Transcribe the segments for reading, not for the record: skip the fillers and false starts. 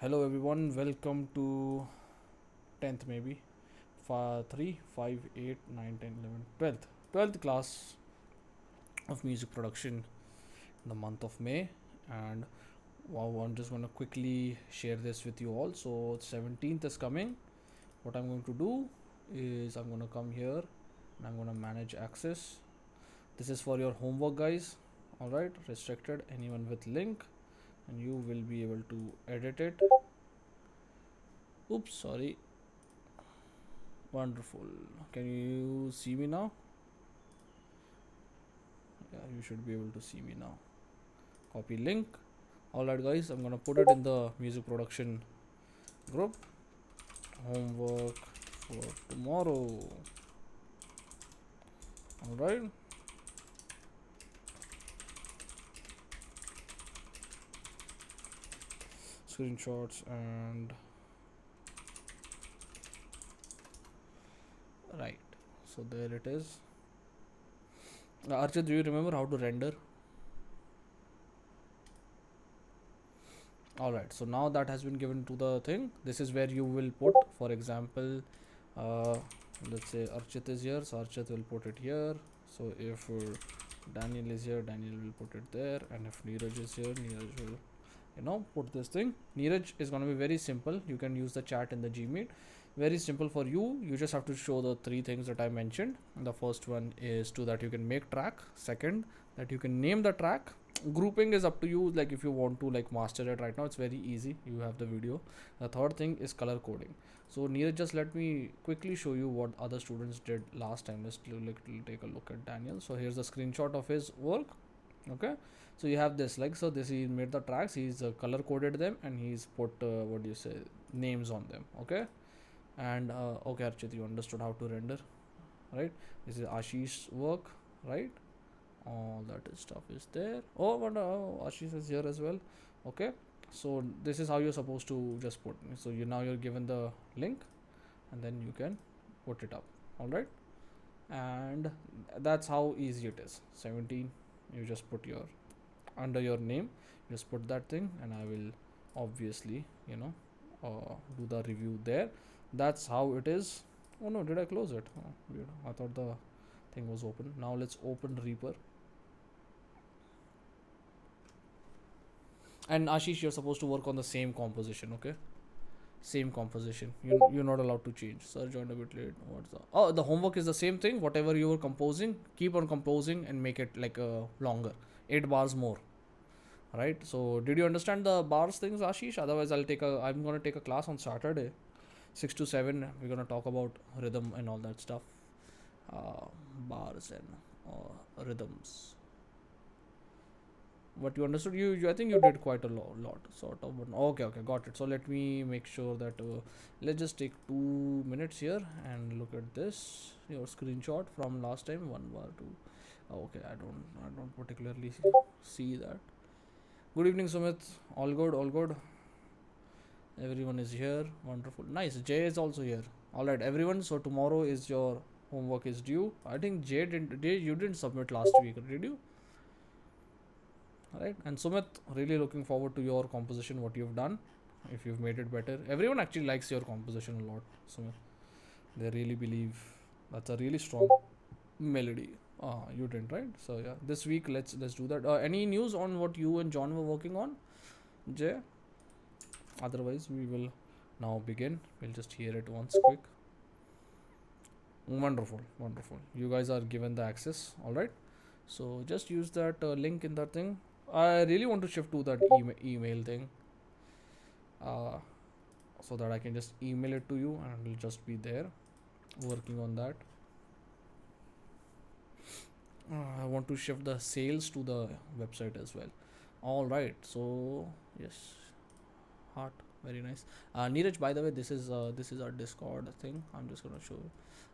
Hello everyone, welcome to 10th maybe 3, 5, 8, 9, 10, 11, 12th class of music production in the month of May. And wow, I'm just going to quickly share this with you all. So 17th is coming. What I'm going to do is I'm going to come here and I'm going to manage access. This is for your homework, guys. All right, restricted anyone with link, and you will be able to edit it. Oops, sorry. Wonderful. Can you see me now? Yeah, you should be able to see me now. Copy link. Alright, guys, I'm gonna put it in the music production group. Homework for tomorrow. Alright. Screenshots and right. So there it is. Archit, do you remember how to render? Alright, so now that has been given to the thing. This is where you will put, for example, uh, let's say Archit is here, so Archit will put it here. So if Daniel is here, Daniel will put it there, and if Neeraj is here, Neeraj will put this thing. Neeraj is going to be very simple. You can use the chat in the Gmeet. Very simple for you. You just have to show the three things that I mentioned. The first one is to that you can make track. Second, that you can name the track. Grouping is up to you, like if you want to like master it right now, it's very easy. You have the video. The third thing is color coding. So Neeraj, just let me quickly show you what other students did last time. Let's take a look at Daniel. So here's the screenshot of his work. Okay, so you have this, like, so this, he made the tracks, he's color coded them, and he's put what do you say, names on them. Okay, and okay, Archit, you understood how to render, right? This is Ashish's work, right? All that stuff is there. Oh, but Ashish is here as well. Okay, so this is how you're supposed to just put. So you're given the link, and then you can put it up. All right, and that's how easy it is. 17, you just put your under your name, just put that thing, and I will obviously do the review there. That's how it is. Oh no, did I close it? Oh, weird. I thought the thing was open. Now let's open Reaper. And Ashish, you're supposed to work on the same composition. Okay, same composition. You're not allowed to change. Sir joined a bit late. What's the, oh, the homework is the same thing. Whatever you were composing, keep on composing and make it like longer, 8 bars more. Right, so did you understand the bars things, Ashish? Otherwise I'm going to take a class on Saturday, 6 to 7. We're going to talk about rhythm and all that stuff. Bars and rhythms. What you understood, you I think you did quite a lot sort of, but okay, got it. So let me make sure that let's just take 2 minutes here and look at this, your screenshot from last time, 1 bar 2. Okay, I don't particularly see that. Good evening, Sumit. All good, all good. Everyone is here. Wonderful. Nice. Jay is also here. All right, everyone. So tomorrow is your homework is due. I think Jay, you didn't submit last week, did you? All right. And Sumit, really looking forward to your composition. What you've done, if you've made it better. Everyone actually likes your composition a lot, Sumit. They really believe that's a really strong melody. You didn't, right? So yeah, this week let's do that. Any news on what you and John were working on, Jay? Otherwise, we will now begin. We'll just hear it once quick. Wonderful, wonderful. You guys are given the access. All right. So just use that link in that thing. I really want to shift to that email thing, uh, so that I can just email it to you and it'll just be there. Working on that. I want to shift the sales to the website as well. All right. So yes, heart, very nice. Neeraj, by the way, this is our Discord thing. I'm just gonna show you.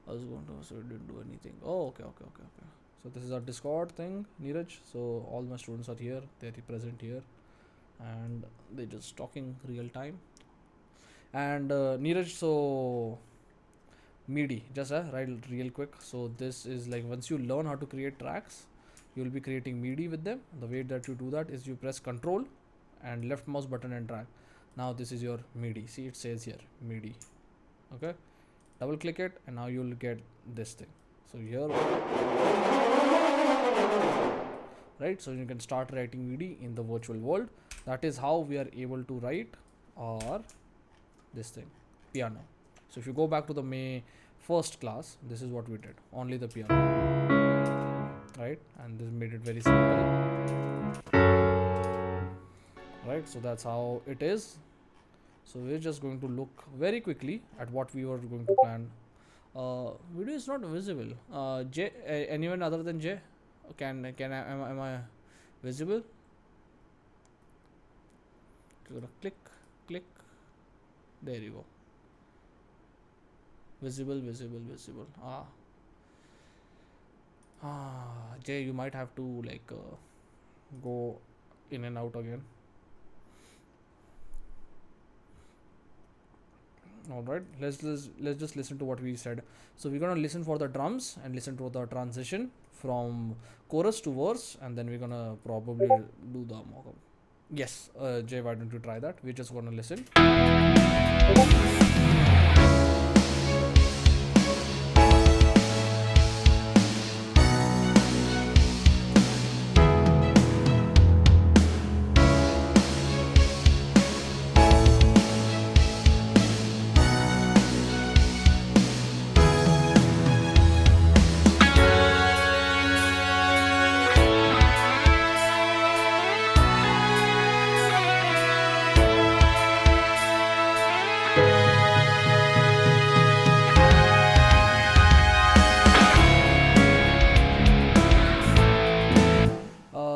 I was going to, so it didn't do anything. Oh, okay. So this is our Discord thing, Neeraj. So all my students are here. They're present here, and they're just talking real time. And Neeraj, so MIDI, just right, real quick. So this is like once you learn how to create tracks, you will be creating MIDI with them. The way that you do that is you press Control and left mouse button and drag. Now this is your MIDI. See, it says here MIDI. Okay, double click it and now you'll get this thing. So here, right, so you can start writing MIDI in the virtual world. That is how we are able to write or this thing, piano. So if you go back to the May first class, this is what we did, only the piano, right? And this made it very simple, right? So that's how it is. So we're just going to look very quickly at what we were going to plan. Video is not visible. Jay, anyone other than Jay? Am I visible? You're gonna click. There you go. Visible. Jay, you might have to like go in and out again. All right, let's just listen to what we said. So we're gonna listen for the drums and listen to the transition from chorus to verse, and then we're gonna probably do the mock-up. Yes, Jay, why don't you try that? We're just gonna listen.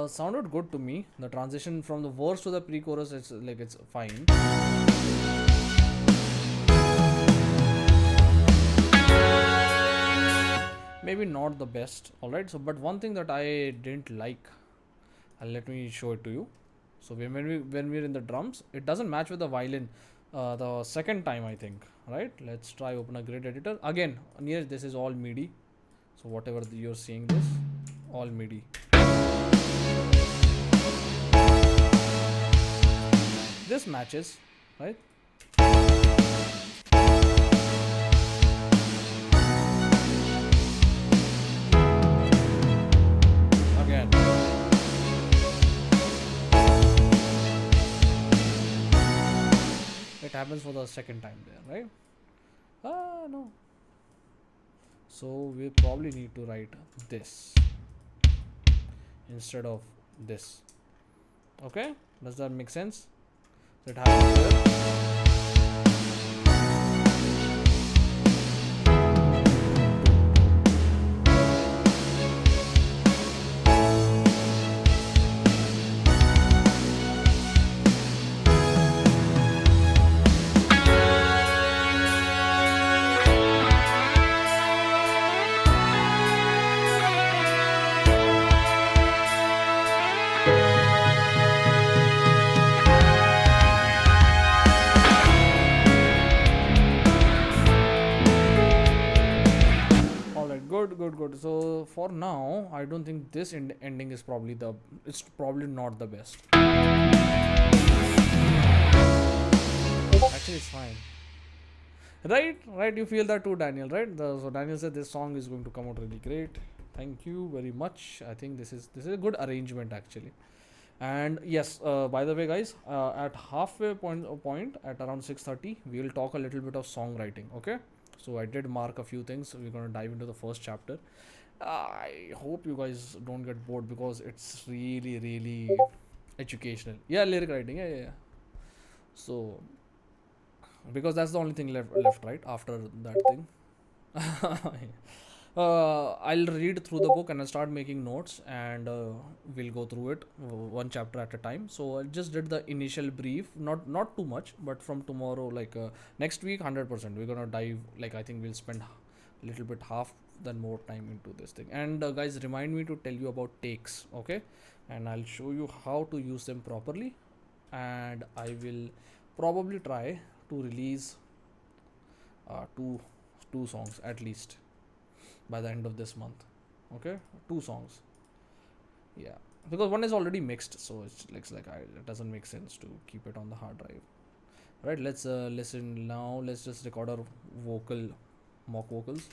Sounded good to me. The transition from the verse to the pre-chorus, it's fine. Maybe not the best. All right. So, but one thing that I didn't like, let me show it to you. So when we're in the drums, it doesn't match with the violin. The second time, I think. Right. Let's try open a grid editor again. Near this is all MIDI. So whatever you're seeing, this all MIDI. This matches, right? Again. It happens for the second time there, right? No. So we probably need to write this instead of this. Okay? Does that make sense? That happens there. Good. So for now, I don't think this ending is probably it's probably not the best. Actually, it's fine. Right. You feel that too, Daniel, right? So Daniel said this song is going to come out really great. Thank you very much. I think this is a good arrangement actually. And yes, by the way, guys, at halfway point at around 6:30, we will talk a little bit of songwriting. Okay. So I did mark a few things. We're gonna dive into the first chapter. I hope you guys don't get bored because it's really educational. Yeah, lyric writing. Yeah. So because that's the only thing left, right? After that thing. I'll read through the book and I'll start making notes and we'll go through it one chapter at a time. So I just did the initial brief, not too much, but from tomorrow, like next week, 100%. We're gonna dive. Like I think we'll spend a little bit half than more time into this thing. And guys, remind me to tell you about takes, okay? And I'll show you how to use them properly. And I will probably try to release two songs at least by the end of this month. Okay, 2 songs. Yeah, because one is already mixed, so it doesn't make sense to keep it on the hard drive. Right, let's listen now. Let's just record our vocal, mock vocals.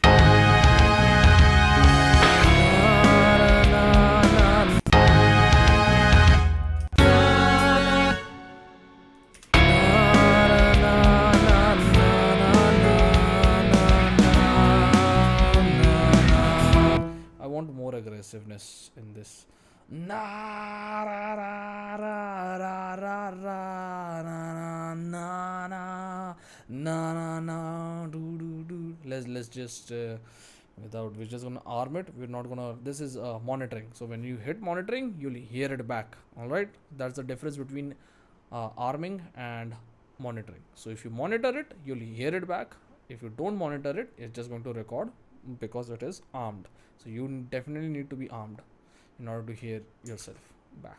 I want more aggressiveness in this. Na ra ra ra ra ra ra na na na na na na do do do. Let's just without, we're just gonna arm it. We're not gonna. This is monitoring. So when you hit monitoring, you'll hear it back. All right, that's the difference between arming and monitoring. So if you monitor it, you'll hear it back. If you don't monitor it, it's just going to record because it is armed. So you definitely need to be armed in order to hear yourself back.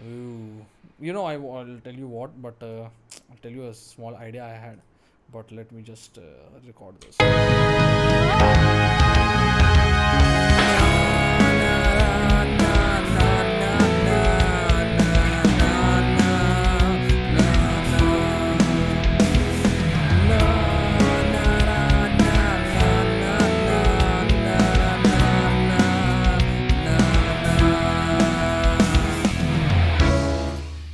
Ooh. I'll tell you what, but I'll tell you a small idea I had. But let me just record this.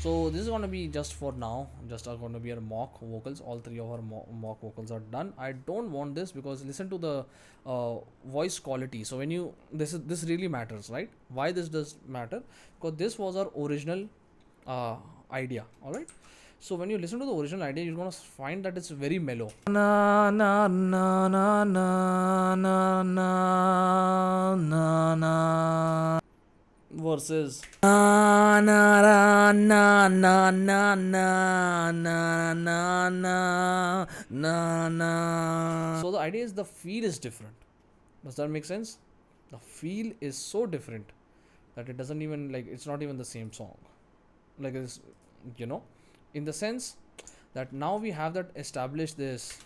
So this is going to be just for now, just are going to be our mock vocals. All three of our mock vocals are done. I don't want this because listen to the voice quality. So when you, this really matters, right? Why this does matter? Because this was our original idea. All right. So when you listen to the original idea, you're gonna find that it's very mellow. Na na na na na na na na na. Versus na na na na na na na na na na na. So the idea is the feel is different. Does that make sense? The feel is so different that it doesn't even, like, it's not even the same song. Like it's, in the sense that now we have that established this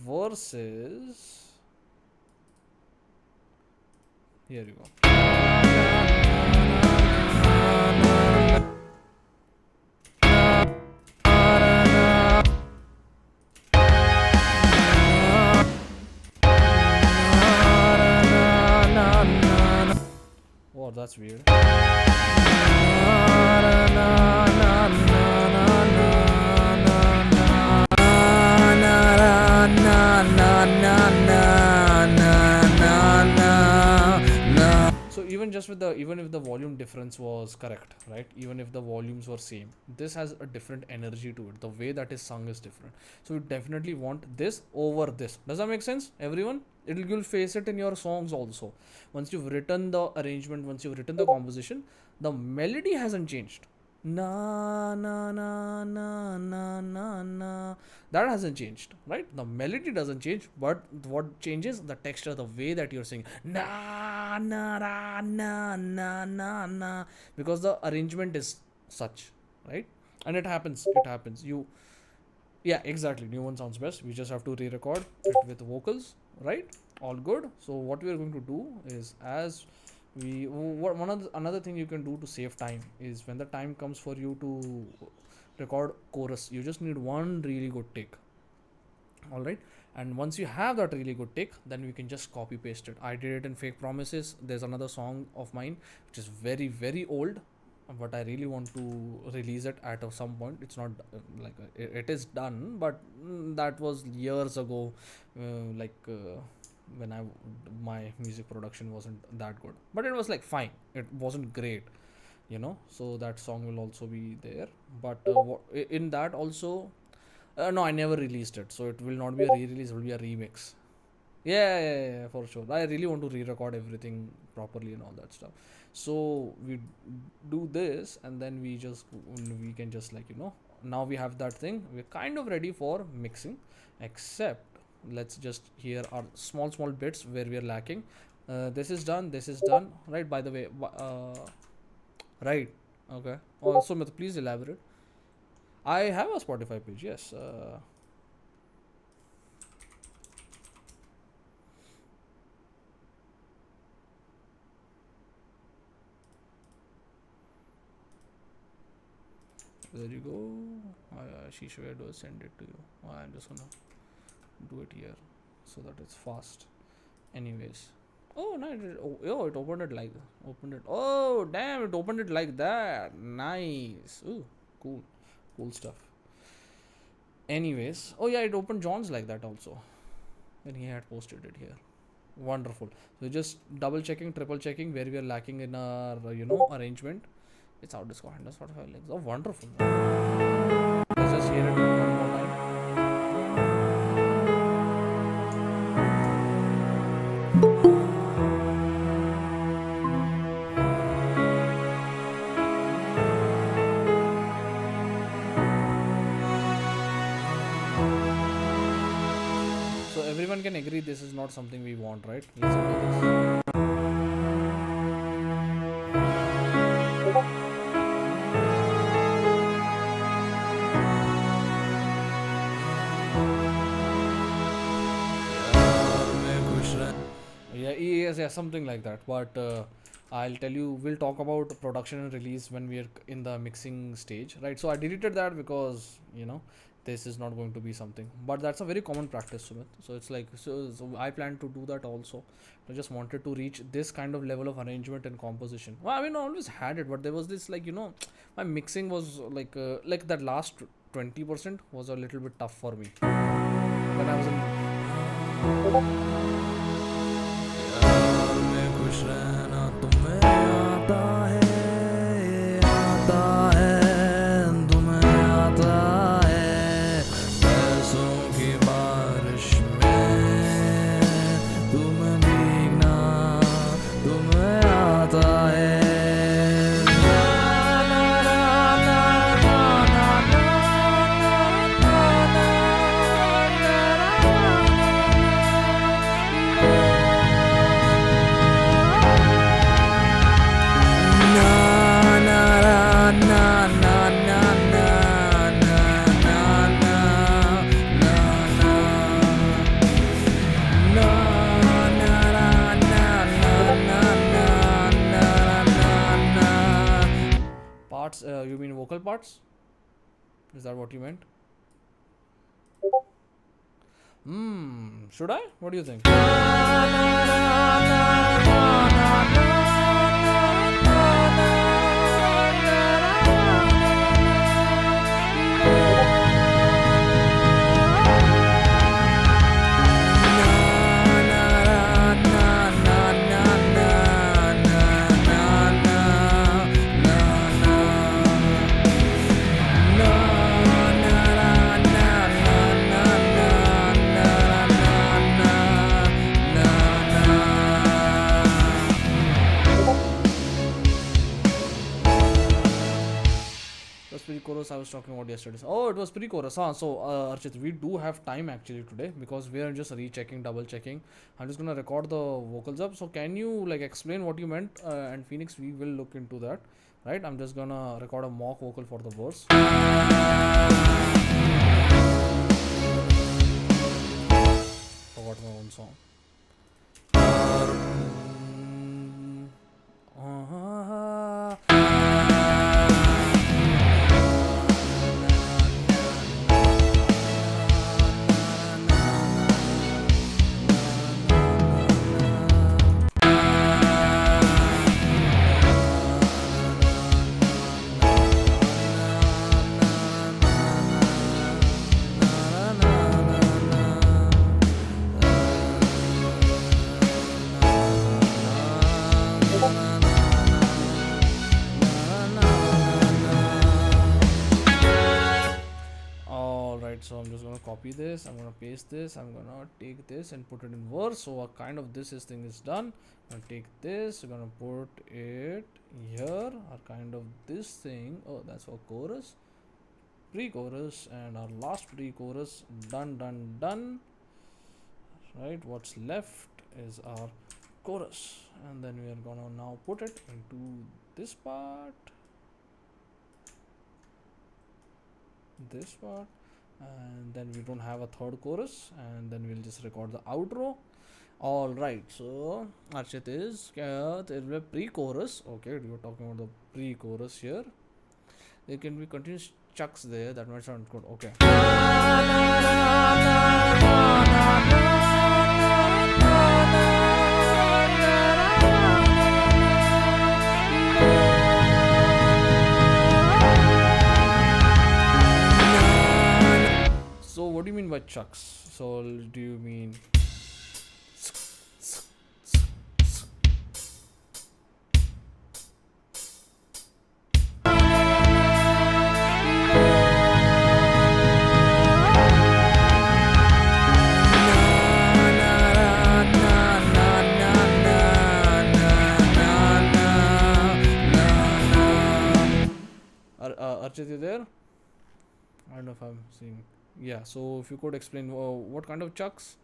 versus, here you go. Oh, that's weird. So even if the volume difference was correct, right? Even if the volumes were same, this has a different energy to it. The way that is sung is different. So you definitely want this over this. Does that make sense, everyone? You'll face it in your songs also. Once you've written the arrangement, once you've written the composition, the melody hasn't changed. Na na na na na na na, that hasn't changed, right? The melody doesn't change, but what changes, the texture, the way that you're singing na na na na na na na, because the arrangement is such, right? And it happens, yeah, exactly, new one sounds best. We just have to re-record it with vocals, right? All good. So what we are going to do is, as we another thing you can do to save time is, when the time comes for you to record chorus, you just need one really good take. All right, and once you have that really good take, then we can just copy paste it. I did it in Fake Promises. There's another song of mine which is very very old, but I really want to release it at some point. It's not it is done, but that was years ago, when my music production wasn't that good, but it was like fine. It wasn't great, so that song will also be there. But in that also, no, I never released it, so it will not be a re-release, it will be a remix. Yeah, for sure. I really want to re-record everything properly and all that stuff. So we do this, and then we can just like now we have that thing. We're kind of ready for mixing, except let's just hear our small bits where we are lacking. This is done. This is done. Right. By the way, right. Okay. Also, please elaborate. I have a Spotify page. Yes. There you go. She should send it to you. I'm just gonna do it here so that it's fast. Anyways. Oh no! It opened it like opened it. Oh damn! It opened it like that. Nice. Ooh, cool, cool stuff. Anyways, oh yeah, it opened John's like that also when he had posted it here. Wonderful. So just double checking, triple checking where we are lacking in our arrangement. It's out Discord handles Spotify links. Oh, wonderful. Let's just hear it one more time. So everyone can agree this is not something we want, right? Listen to this. Yeah, something like that. But I'll tell you, we'll talk about production and release when we're in the mixing stage, right? So I deleted that because this is not going to be something. But that's a very common practice, Sumit. So it's like so I plan to do that also. I just wanted to reach this kind of level of arrangement and composition. Well, I mean, I always had it, but there was this my mixing was like that last 20% was a little bit tough for me when I was in. खुश रहना तुम्हें आता है तुम्हें आता है पैसों की बारिश में तुम्हें भीगना तुम्हें आता है You mean vocal parts? Is that what you meant? Should I? What do you think? Chorus I was talking about yesterday. Oh, it was pre-chorus. So Archit, we do have time actually today because we are just rechecking, double checking. I'm just gonna record the vocals up. So can you explain what you meant? And Phoenix, we will look into that. Right? I'm just gonna record a mock vocal for the verse. Forgot my own song. so I'm just gonna copy this, I'm gonna paste this, I'm gonna take this and put it in verse. So a kind of this is thing is done. I'm gonna take this, we're gonna put it here, or kind of this thing. Oh, that's for chorus, pre-chorus, and our last pre-chorus. Done. Right, what's left is our chorus, and then we are gonna now put it into this part, and then we don't have a third chorus, and then we'll just record the outro. All right, so Archit is there will be pre-chorus. Okay, we were talking about the pre-chorus here. There can be continuous chucks there. That might sound good. Okay. So what do you mean by chucks? So do you mean Archit, you there? I don't know if I'm seeing. Yeah, so if you could explain what kind of chucks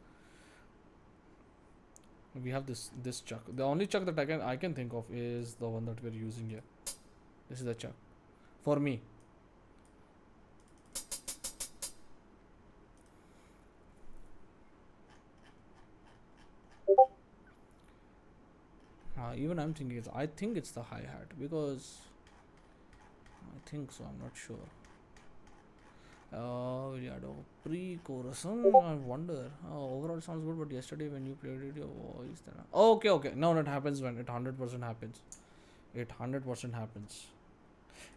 we have. This chuck, the only chuck that I can think of is the one that we're using here. This is the chuck for me. Even I'm thinking I think it's the hi-hat, because I think so, I'm not sure. Yeah, the pre-chorus. I wonder. Overall sounds good, but yesterday when you played it, your voice. Then okay. No, it happens when it 100% happens. It 100% happens,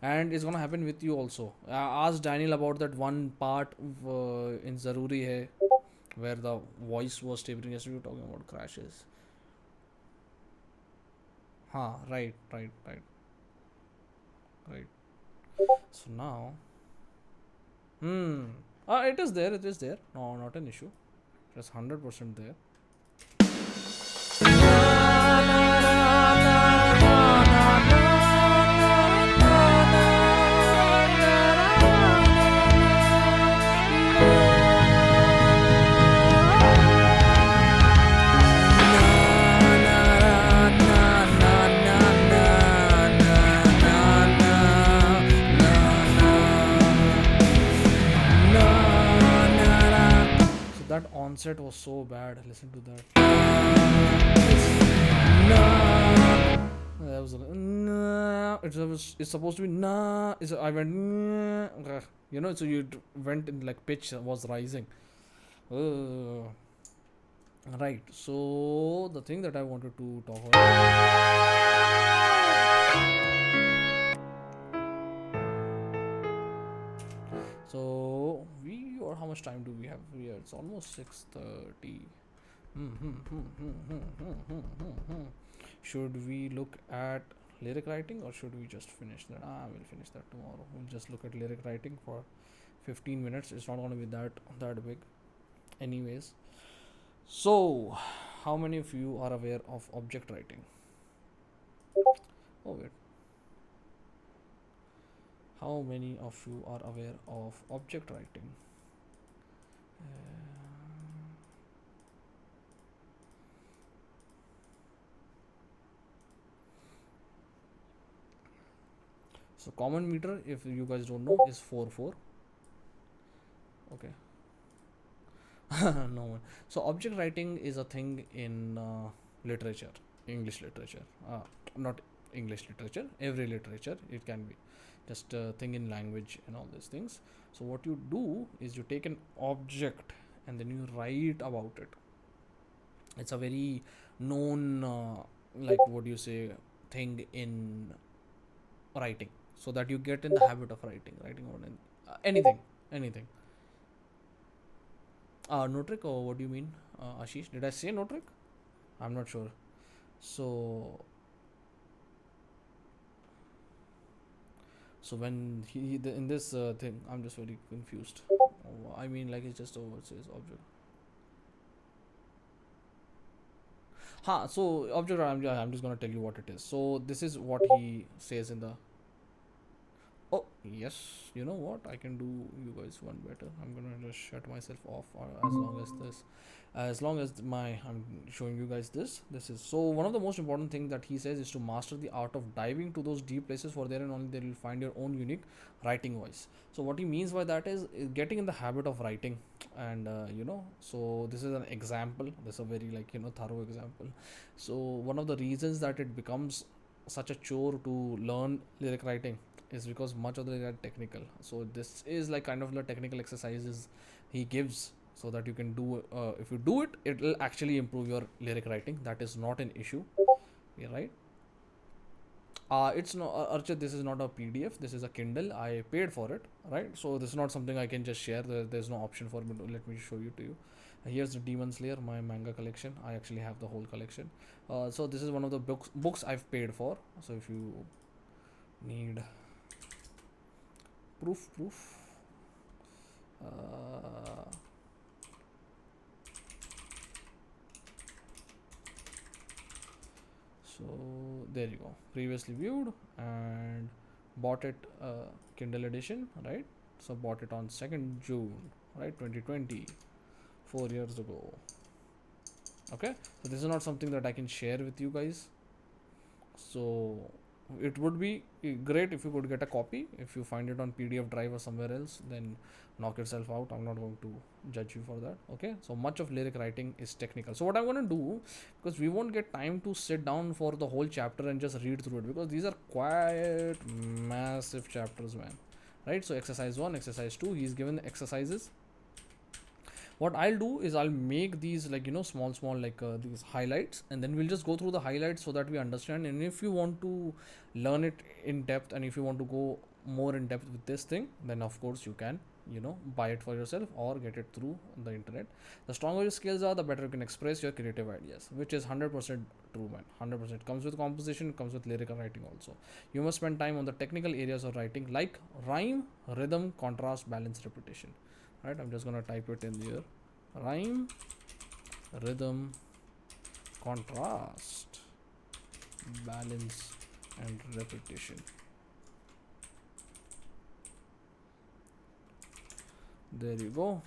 and it's gonna happen with you also. Ask Daniel about that one part in Zaruri Hai, where the voice was tapering. Yesterday we were talking about crashes. Right. So now, it is there. No, not an issue. It's 100% there. That onset was so bad. Listen to that. That was it's supposed to be na. I went so you went in like pitch was rising. Right. So the thing that I wanted to talk about. So how much time do we have here? It's almost 6:30. Should we look at lyric writing, or should we just finish that? We'll finish that tomorrow. We'll just look at lyric writing for 15 minutes. It's not going to be that big anyways. So how many of you are aware of object writing? Oh wait. How many of you are aware of object writing? So common meter, if you guys don't know, is 4/4. Okay. No one. So object writing is a thing in literature, English literature. Not English literature, every literature. It can be just a thing in language and all these things. So what you do is you take an object and then you write about it. It's a very known thing in writing, so that you get in the habit of writing about anything. No trick, or what do you mean, Ashish? Did I say no trick? I'm not sure. So when in this thing, I'm just very confused. I mean, like, it's just a word says object. So object. I'm just gonna tell you what it is. So this is what he says in the. Oh yes, you know what? I can do you guys one better. I'm gonna just shut myself off as long as this, as long as I'm showing you guys this. This is so one of the most important things that he says is to master the art of diving to those deep places. For there and only there will find your own unique writing voice. So what he means by that is getting in the habit of writing, and So this is an example. This is a very thorough example. So one of the reasons that it becomes such a chore to learn lyric writing is because much of them are technical. So this is like kind of the technical exercises he gives so that you can do. If you do it, it will actually improve your lyric writing. That is not an issue. Yeah, right. It's not Archit. This is not a PDF. This is a Kindle. I paid for it, right? So this is not something I can just share. There's no option for me to let me show you to you. Here's the Demon Slayer, my manga collection. I actually have the whole collection. So this is one of the books I've paid for. So if you need proof uh, so there you go, previously viewed and bought it, Kindle edition, right? So bought it on 2nd June, right, 2020, 4 years ago. Okay, so this is not something that I can share with you guys. So it would be great if you could get a copy. If you find it on PDF drive or somewhere else, then knock yourself out. I'm not going to judge you for that. Okay, so much of lyric writing is technical. So what I'm going to do, because we won't get time to sit down for the whole chapter and just read through it, because these are quite massive chapters, man. Right, so exercise 1, exercise 2, he's given exercises. What I'll do is I'll make these small these highlights, and then we'll just go through the highlights so that we understand. And if you want to learn it in depth, and if you want to go more in depth with this thing, then of course you can buy it for yourself or get it through the internet. The stronger your skills are, the better you can express your creative ideas, which is 100% true, man. 100% comes with composition, comes with lyrical writing also. You must spend time on the technical areas of writing like rhyme, rhythm, contrast, balance, repetition. Right, I'm just gonna type it in here: rhyme, rhythm, contrast, balance, and repetition. There you go.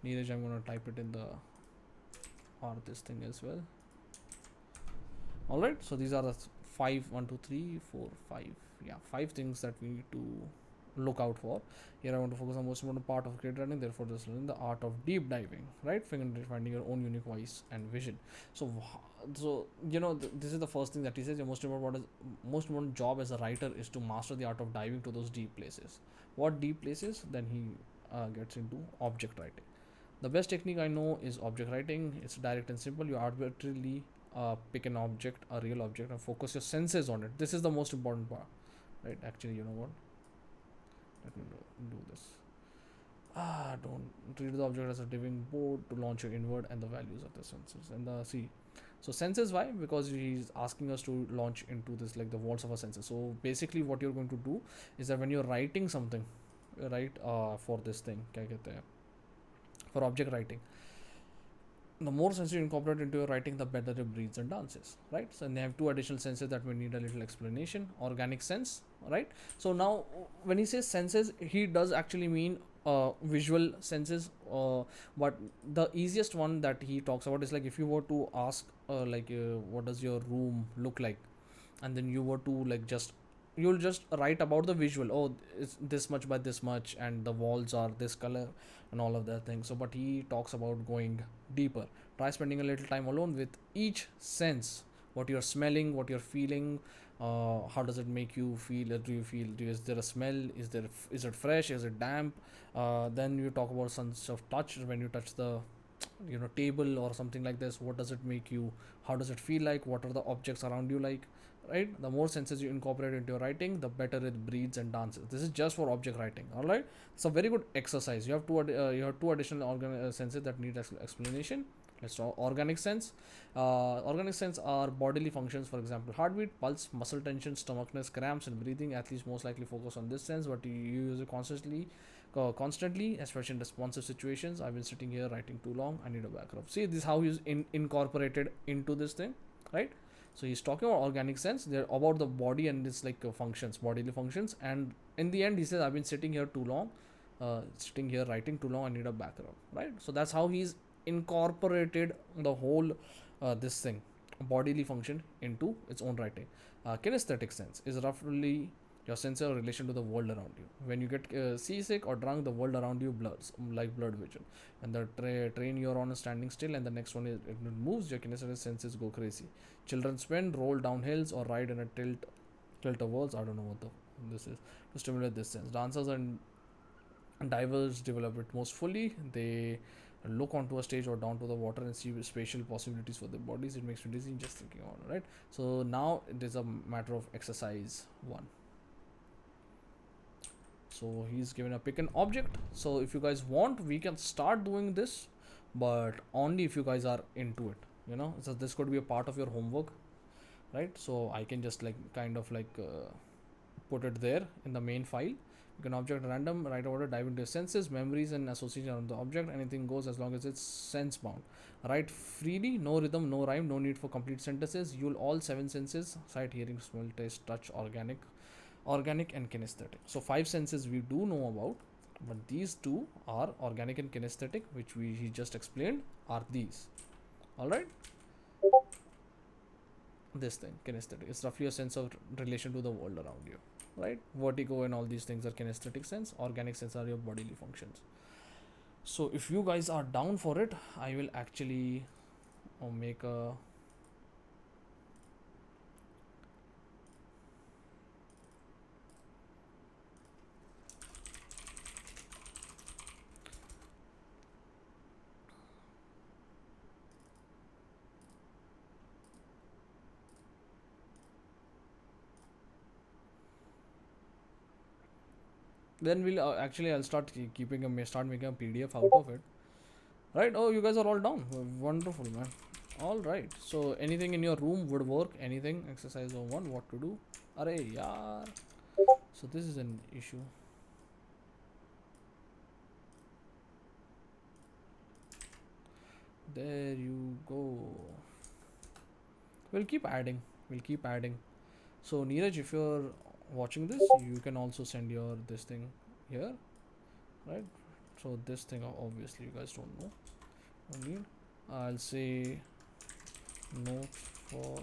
Neeraj, I'm gonna type it in the this thing as well. Alright, so these are the 5, 1, 2, 3, 4, 5. Yeah, 5 things that we need to look out for. Here I want to focus on most important part of creative writing, therefore just learn the art of deep diving, right? Finding your own unique voice and vision. So this is the first thing that he says. Your most important job as a writer is to master the art of diving to those deep places. What deep places? Then he gets into object writing. The best technique I know is object writing. It's direct and simple. You arbitrarily pick an object, a real object, and focus your senses on it. This is the most important part, right? Actually, you know what? Let me do this. Don't treat the object as a diving board to launch your inward and the values of the senses. And the see, so senses, why? Because he's asking us to launch into this, like the walls of our senses. So basically, what you're going to do is that when you're writing something, right, for this thing, kya kehte hain, for object writing, the more senses you incorporate into your writing, the better it breathes and dances, right? So, and they have 2 additional senses that we need a little explanation. Organic sense, right? So now, when he says senses, he does actually mean visual senses. But the easiest one that he talks about is like if you were to ask, what does your room look like, and then you were to you'll just write about the visual. Oh, it's this much by this much, and the walls are this color, and all of that thing. So but he talks about going deeper. Try spending a little time alone with each sense: what you're smelling, what you're feeling, how does it make you feel. Is there a smell? Is it fresh? Is it damp? Then you talk about sense of touch. When you touch the table or something like this, what does it make you? How does it feel like? What are the objects around you like? Right, the more senses you incorporate into your writing, the better it breathes and dances. This is just for object writing. All right, it's a very good exercise. You have two additional senses that need explanation. Let's talk organic sense. Organic sense are bodily functions, for example heartbeat, pulse, muscle tension, stomachness, cramps, and breathing. Athletes most likely focus on this sense, but you use it constantly, especially in responsive situations. I've been sitting here writing too long. I need a backup. See, this is how he's incorporated into this thing, right? So he's talking about organic sense. They're about the body and its like functions, bodily functions. And in the end, he says, "I've been sitting here too long, sitting here writing too long. I need a backup," right? So that's how he's incorporated the whole this thing, bodily function, into its own writing. Kinesthetic sense is roughly your sense of relation to the world around you. When you get seasick or drunk, the world around you blurs, like blurred vision. And the train you're on is standing still, and the next one is it moves. Your kinesthetic senses go crazy. Children spin, roll down hills, or ride in a tilt of worlds. I don't know what this is to stimulate this sense. Dancers and divers develop it most fully. They look onto a stage or down to the water and see spatial possibilities for their bodies. It makes me dizzy just thinking on it, right? So now it is a matter of exercise one. So he's given a pick an object. So if you guys want, we can start doing this, but only if you guys are into it. So this could be a part of your homework, right? So I can just like kind of like put it there in the main file. You can object random, write order, dive into your senses, memories, and association on the object. Anything goes as long as it's sense bound. Write freely, no rhythm, no rhyme, no need for complete sentences. You'll all seven senses: sight, hearing, smell, taste, touch, organic and kinesthetic. So five senses we do know about, but these two are organic and kinesthetic, which he just explained are these. All right. This thing, kinesthetic, is roughly a sense of relation to the world around you, right? Vertigo and all these things are kinesthetic sense. Organic sense are your bodily functions. So if you guys are down for it, I will actually make a then we'll actually I'll start keeping start making a PDF out of it, right? Oh, you guys are all down. Wonderful, man. All right, so anything in your room would work. Anything, exercise on one, what to do. Arey yaar. So this is an issue. There you go. We'll keep adding. So Neeraj, if you're watching this, you can also send your this thing here, right? So this thing obviously you guys don't know. I need. I'll say note for,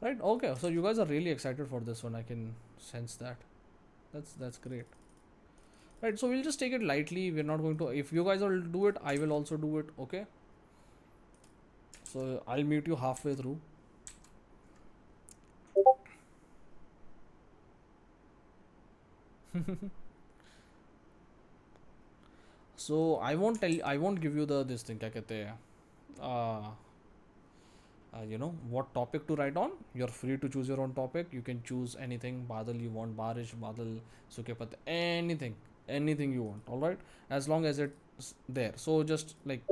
right. Okay, so you guys are really excited for this one. I can sense that. That's great. Right. So we'll just take it lightly. We're not going to. If you guys will do it, I will also do it. Okay. So I'll meet you halfway through. So I won't give you the this thing. क्या कहते हैं? Uh, what topic to write on. You're free to choose your own topic. You can choose anything. Badal you want, barish, badal, suke patte, anything you want. All right, as long as it's there. So just like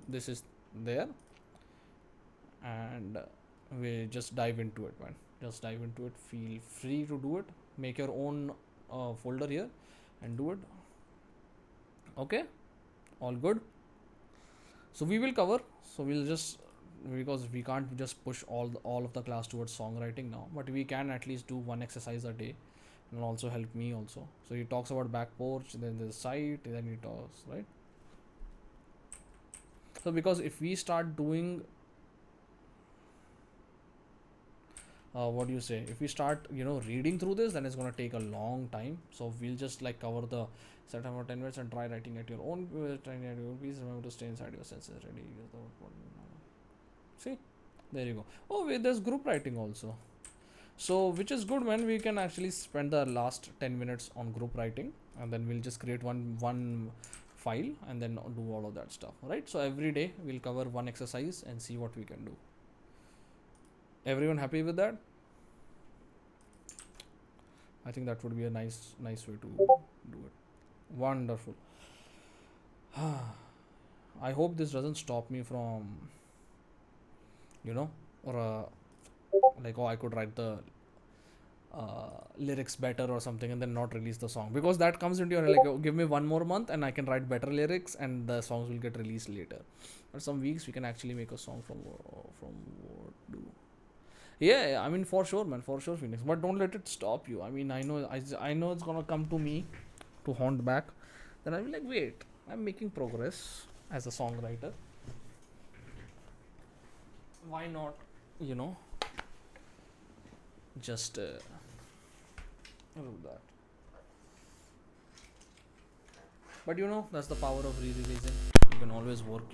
this is there, and we just dive into it, man. Just dive into it. Feel free to do it. Make your own folder here and do it. Okay, all good. So we will cover. So we'll just, because we can't just push all of the class towards songwriting now, but we can at least do one exercise a day, and also help me also. So he talks about back porch, then the site, then he talks, right? So because if we start doing what do you say, if we start reading through this, then it's going to take a long time. So we'll just like cover the set time for 10 minutes and try writing at your own please remember to stay inside your senses. Ready, see, there you go. Oh wait, there's group writing also. So which is good, man. We can actually spend the last 10 minutes on group writing, and then we'll just create one file and then do all of that stuff, right? So every day we'll cover one exercise and see what we can do. Everyone happy with that? I think that would be a nice way to do it. Wonderful. I hope this doesn't stop me from, or like, oh, I could write the lyrics better or something, and then not release the song, because that comes into your like, oh, give me 1 more month and I can write better lyrics and the songs will get released later. But some weeks we can actually make a song from what do. Yeah, I mean, for sure, man, for sure, Phoenix. But don't let it stop you. I mean, I know it's gonna come to me to haunt back. Then I'll be like, wait, I'm making progress as a songwriter. Why not, you know, just do that? But you know, that's the power of re-releasing. You can always work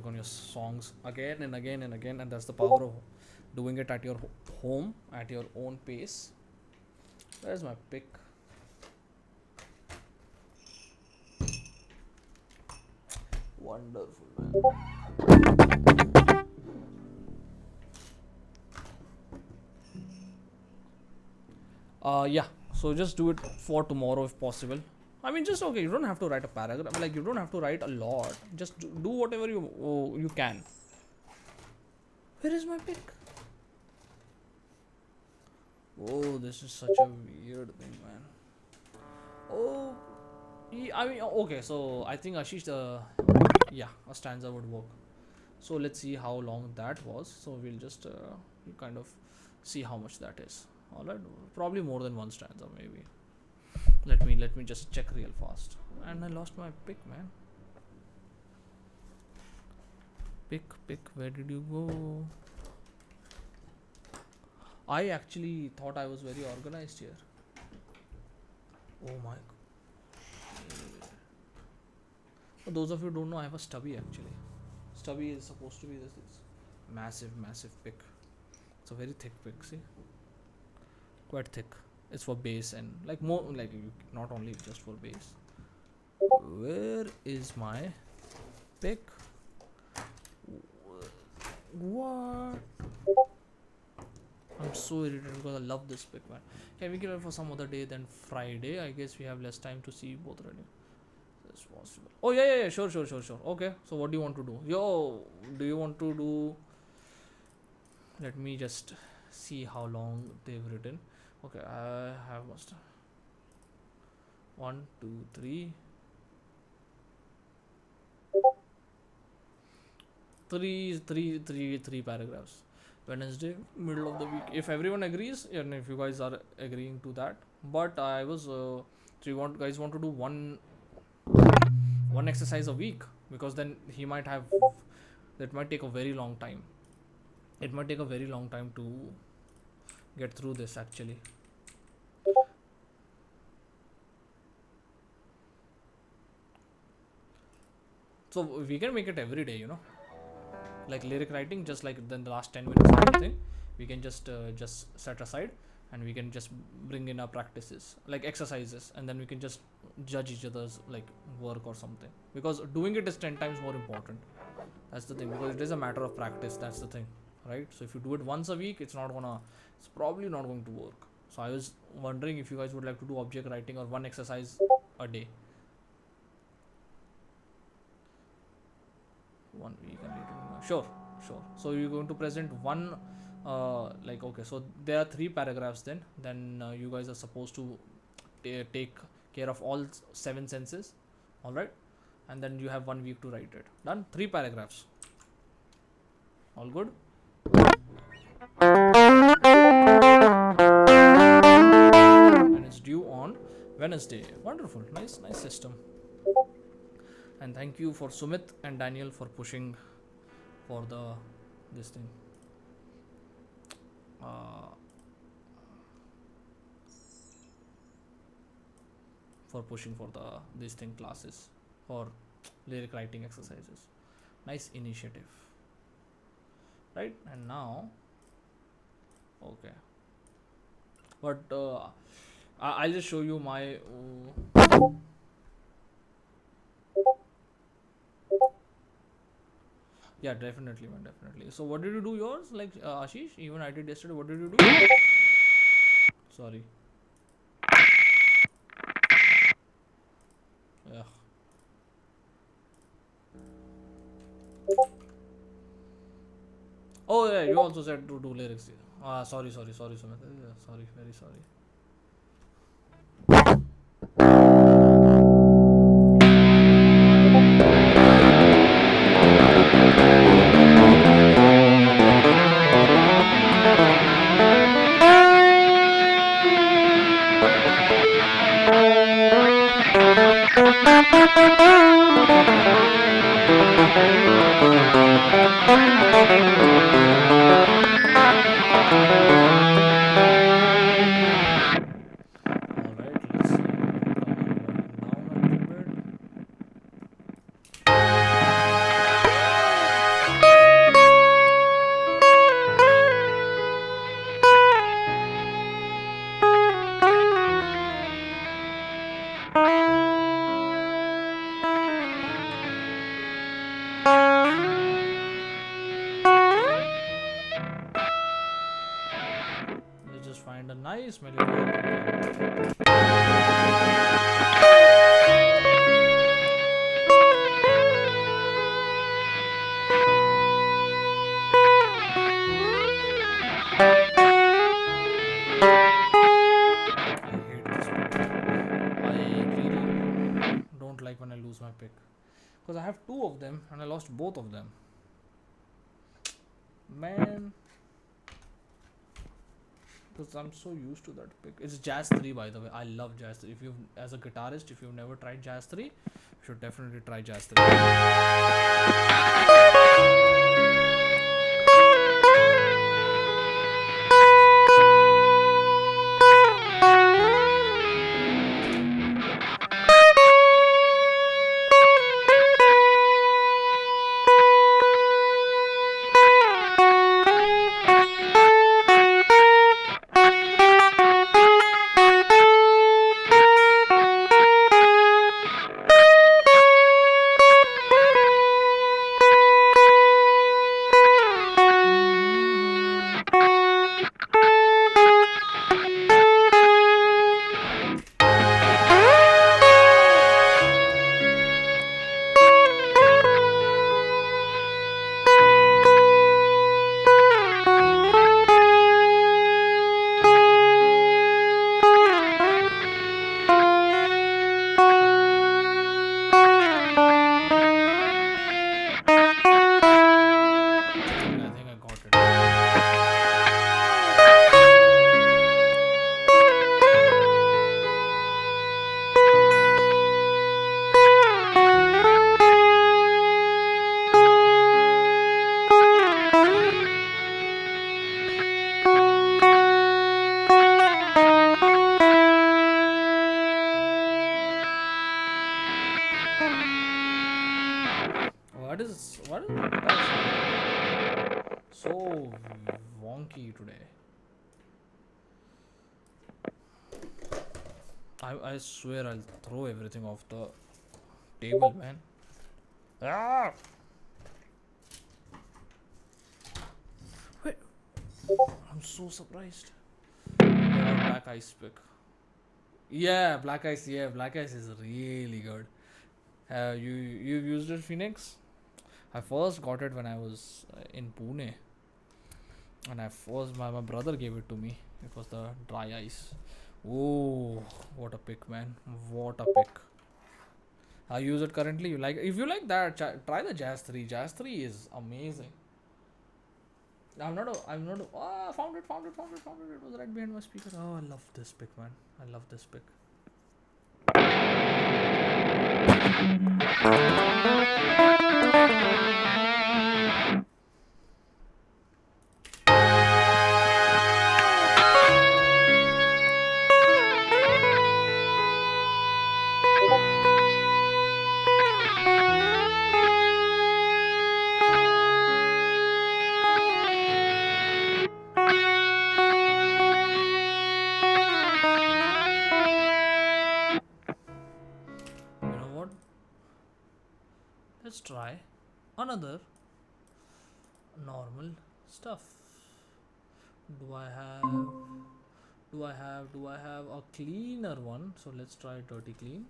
on your songs again and again and again, and that's the power of doing it at your home at your own pace. There's my pick. Wonderful, man. Yeah. So just do it for tomorrow if possible. I mean, just okay. You don't have to write a paragraph. Like, you don't have to write a lot. Just do whatever you can. Where is my pick? Oh, this is such a weird thing, man. Oh, I mean, okay. So I think Ashish, yeah, a stanza would work. So let's see how long that was. So we'll just kind of see how much that is. All right, probably more than one stanza, maybe. Let me just check real fast. And I lost my pick, man. Pick. Where did you go? I actually thought I was very organized here. Oh my. For those of you who don't know, I have a stubby actually. Stubby is supposed to be this massive pick. It's a very thick pick. See, quite thick. It's for bass and like more like not only just for bass. Where is my pick? What? I'm so irritated because I love this pick, man. Can we get it for some other day than Friday? I guess we have less time to see both already. That's possible. Oh yeah. Sure. Okay. So what do you want to do? Do you want to do? Let me just see how long they've written. Okay, I have must one, two, three paragraphs. Wednesday, middle of the week. If everyone agrees, and if you guys are agreeing to that, but I was so you guys want to do one exercise a week, because then he might have that might take a very long time. It might take a very long time to get through this actually. So we can make it every day, like lyric writing, just like then the last 10 minutes or something. We can just set aside, and we can just bring in our practices like exercises, and then we can just judge each other's like work or something, because doing it is 10 times more important. That's the thing, because it is a matter of practice. That's the thing, right? So if you do it once a week, it's probably not going to work. So I was wondering if you guys would like to do object writing or one exercise a day. 1 week and later. Sure. So you're going to present one, like, okay. So there are three paragraphs. Then you guys are supposed to take care of all seven senses. All right, and then you have 1 week to write it. Done. Three paragraphs. All good. And it's due on Wednesday. Wonderful. Nice system. And thank you for Sumit and Daniel for pushing for this thing. Uh, for pushing for these thing classes for lyric writing exercises. Nice initiative, right? And now, okay, but I'll just show you my. Yeah, definitely, man, definitely. So, what did you do yours? Like Ashish, even I did yesterday. What did you do? Sorry. Yeah. Oh yeah, you also said to do lyrics. Sorry, Sumit. Yeah, sorry, very sorry. All right, let's come on down a little bit. Let's just find a nice melody that we can. I hate this pick. I really don't like when I lose my pick because I have two of them and I lost both of them. Man, because I'm so used to that pick. It's Jazz 3, by the way. I love Jazz 3. If you, as a guitarist, if you've never tried Jazz 3, you should definitely try Jazz 3. I think I got it. What is the guitar so wonky today? I swear I'll throw everything off the table, man. Ah! Wait, I'm so surprised. Black Ice pick. Yeah, Black Ice. Yeah, Black Ice is really good. You used it, Phoenix? I first got it when I was in Pune, and my brother gave it to me. It was the dry ice. Oh, what a pick, man! What a pick. I use it currently. You like? If you like that, try the Jazz 3. Jazz 3 is amazing. I'm not. Ah, found it. It was right behind my speaker. Oh, I love this pick, man. I love this pick. You know what? Let's try another normal stuff. Do I have? Do I have a cleaner one? So let's try dirty clean.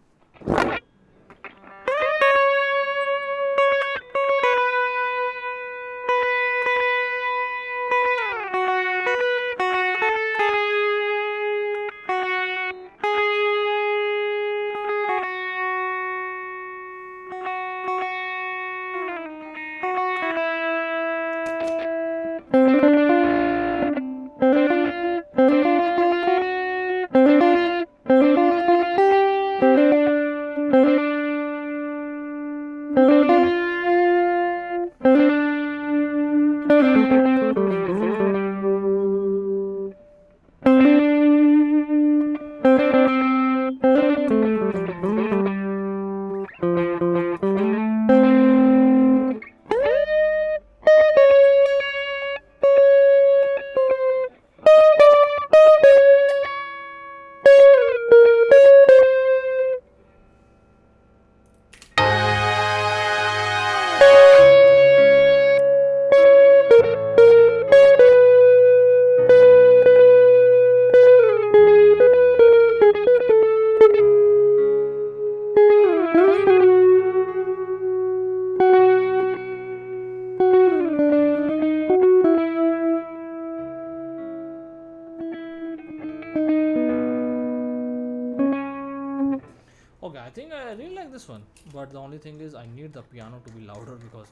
this one, but the only thing is I need the piano to be louder, because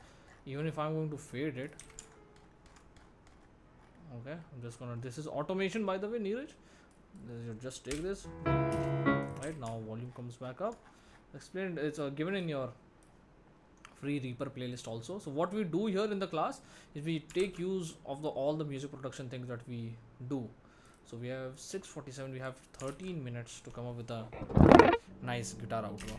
even if I'm going to fade it, okay, I'm just gonna, this is automation by the way, Neeraj. You just take this, right now volume comes back up. Explained, it's given in your free Reaper playlist also. So what we do here in the class is we take use of the all the music production things that we do. So we have 6:47, we have 13 minutes to come up with a nice guitar outro.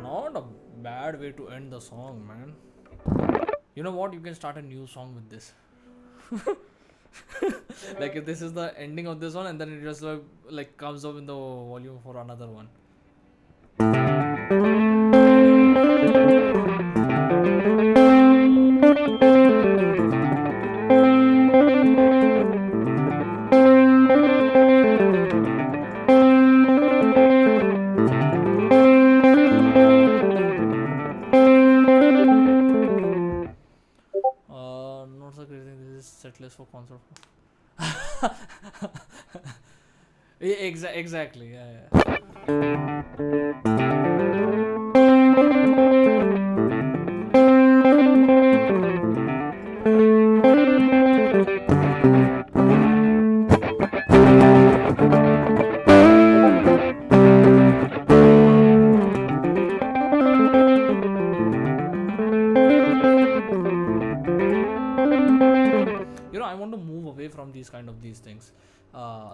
Not a bad way to end the song, man. You know what? You can start a new song with this. Like if this is the ending of this one, and then it just like comes up in the volume for another one. Not so crazy. This is set list for concert. Exactly. Yeah, yeah. You know, I want to move away from these things,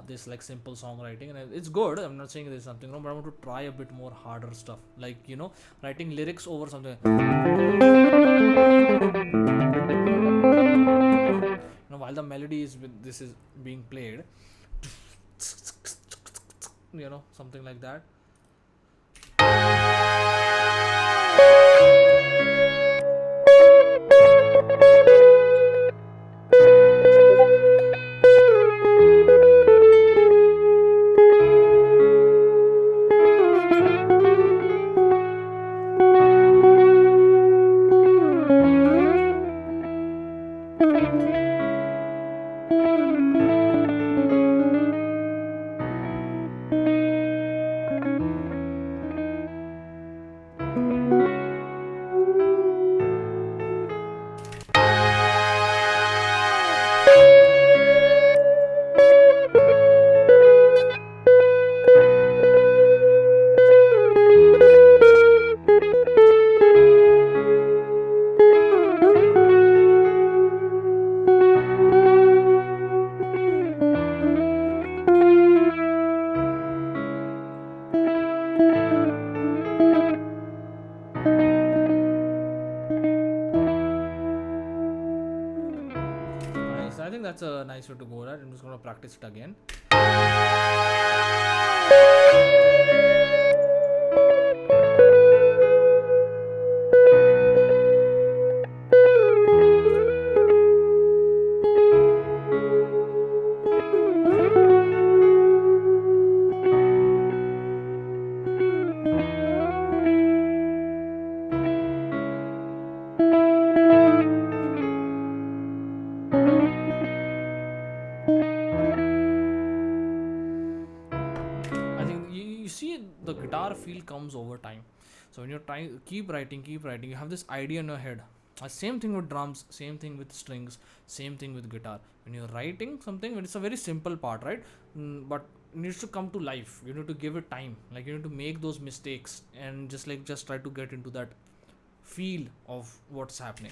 this like simple songwriting, and it's good, I'm not saying there's something wrong, but I want to try a bit more harder stuff, like, you know, writing lyrics over something, you know, while the melody is with this is being played, you know, something like that. Nice. I think that's a nice way to go. Right? I'm just gonna practice it again. I think you see the guitar feel comes over time. So when you're trying, keep writing, you have this idea in your head. Same thing with drums, same thing with strings, same thing with guitar. When you're writing something, when it's a very simple part, right? But it needs to come to life. You need to give it time. Like you need to make those mistakes and just try to get into that feel of what's happening.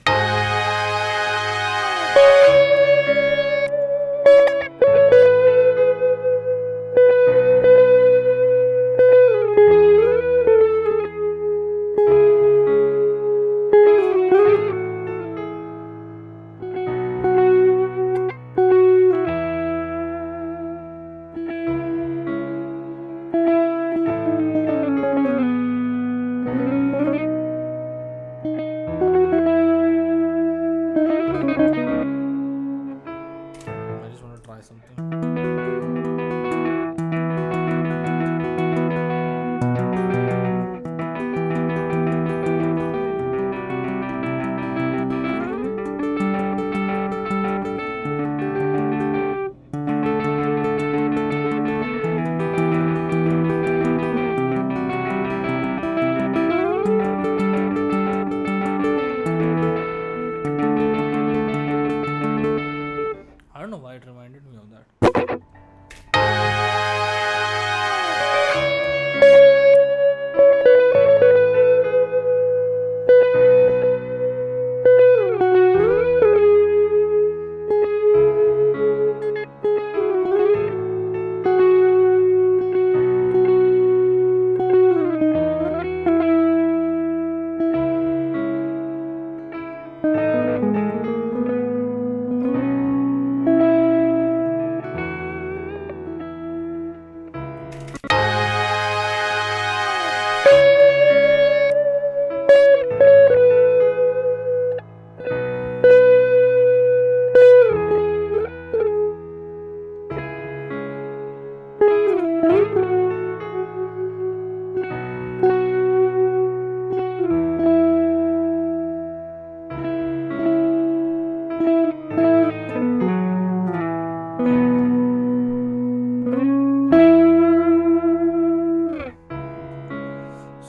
try something. I don't know why it reminded me of that.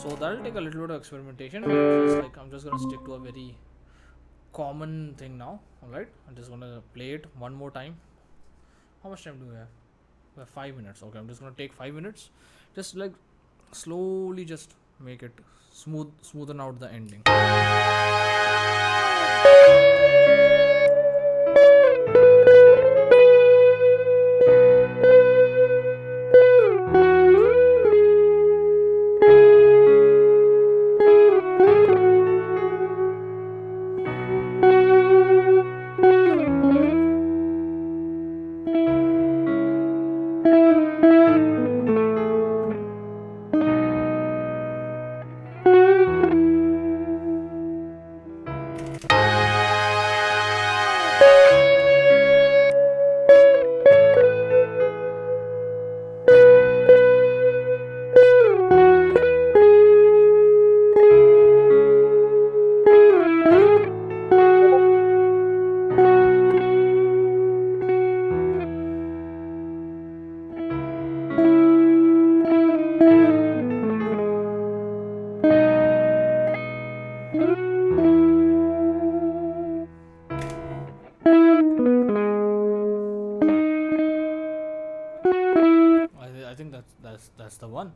So that'll take a little bit of experimentation. I'm just gonna stick to a very common thing now. All right, I'm just gonna play it one more time. How much time do we have? We have 5 minutes. Okay, I'm just gonna take 5 minutes. Just like slowly, just make it smoothen out the ending. I think that's the one.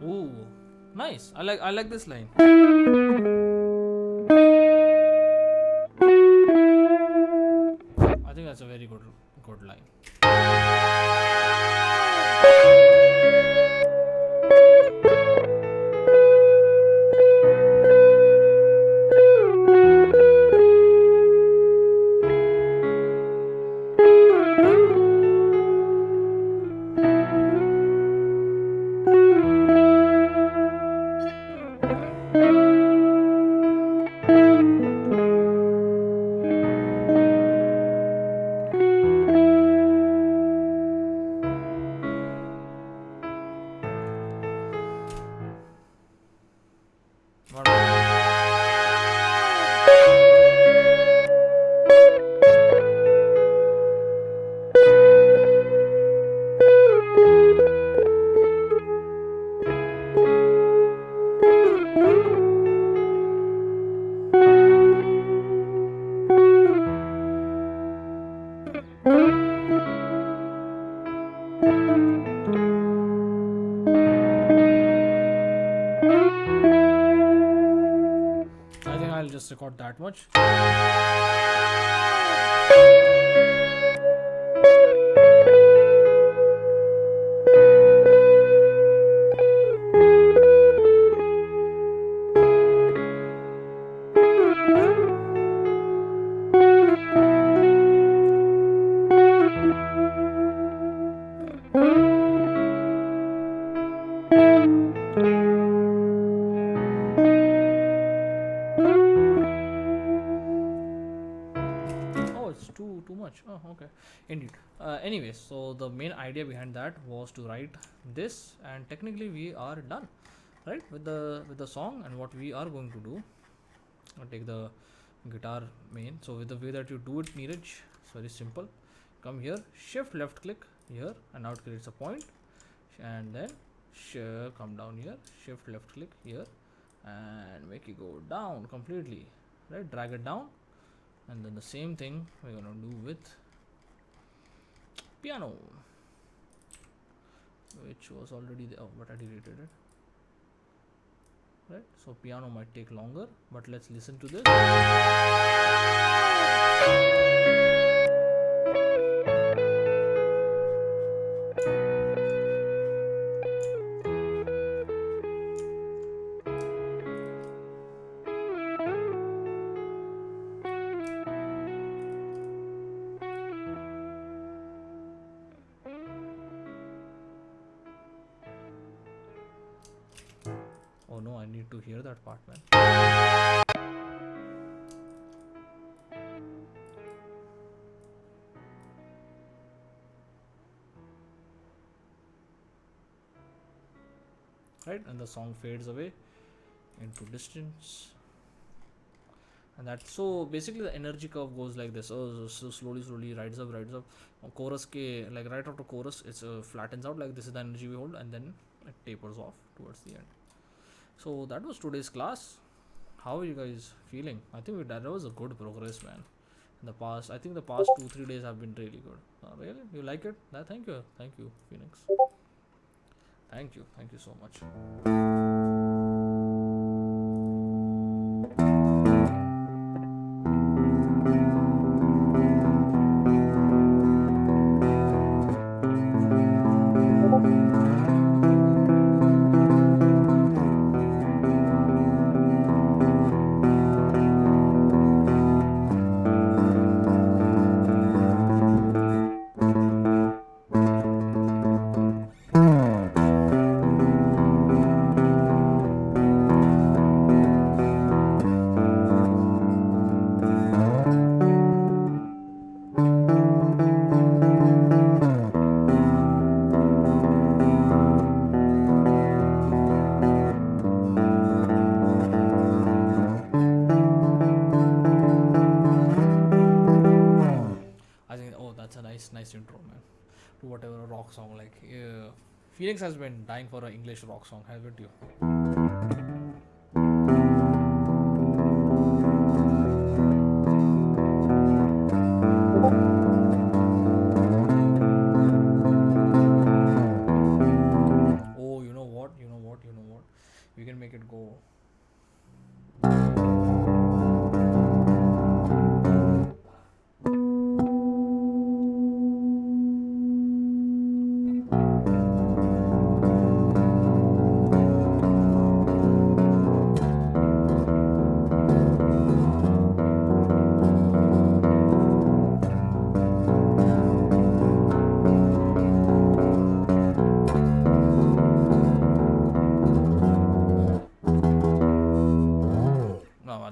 Ooh, nice. I like this line. I think that's a very good line. I'll just record that much. Oh, it's too much. Oh, okay. Indeed. Anyways, so the main idea behind that was to write this, and technically we are done, right, with the song. And what we are going to do, I'll take the guitar main. So with the way that you do it, Neeraj, it's very simple. Come here, shift left click here, and now it creates a point, and then come down here, shift left click here, and make it go down completely, right? Drag it down, and then the same thing we're gonna do with piano, which was already there. Oh, but I deleted it, right? So piano might take longer, but let's listen to this. Oh no, I need to hear that part, man. Right, and the song fades away into distance, and that, so basically the energy curve goes like this. Oh, so slowly rides up. Chorus ke, like right after chorus, it's flattens out, like this is the energy we hold, and then it tapers off towards the end. So that was today's class. How are you guys feeling? I think that was a good progress, man. In the past, I think the past 2-3 days have been really good. Really, you like it? Thank you, Phoenix. Thank you so much. Nice intro, man, to whatever a rock song. Like Phoenix has been dying for an English rock song, haven't you? Oh, you know what? We can make it go.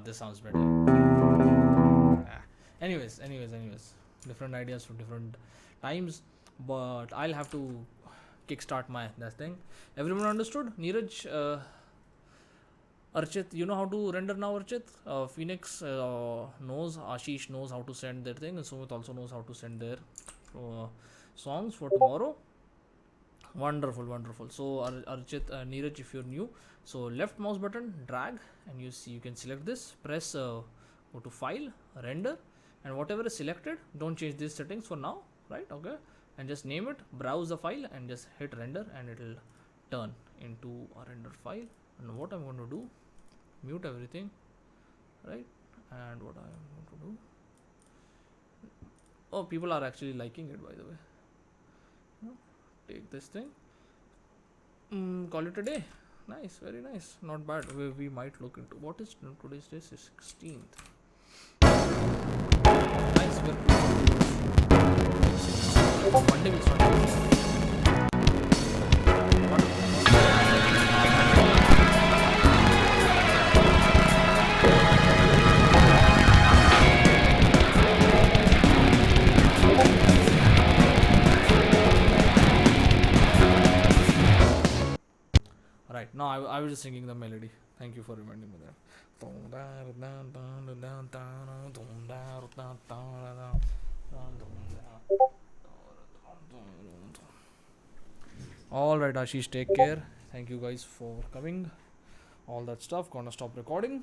This sounds better. Anyways, different ideas for different times, but I'll have to kickstart that thing. Everyone understood? Neeraj, Archit, you know how to render now, Archit? Phoenix knows, Ashish knows how to send their thing, and Sumit also knows how to send their songs for tomorrow. Wonderful. So Archit, Neeraj, if you're new, so left mouse button, drag, and you can select this, press go to file, render, and whatever is selected, don't change these settings for now, right? Okay, and just name it, browse the file, and just hit render, and it'll turn into a render file. And what I'm going to do, mute everything, right? And what I am going to do, oh, people are actually liking it, by the way. Take this thing, call it a day. Nice, very nice, not bad. We might look into what is today's day, 16th. Nice, Monday will start. Right, no, I was just singing the melody. Thank you for reminding me that. All right, Ashish, take care. Thank you guys for coming. All that stuff. Gonna stop recording.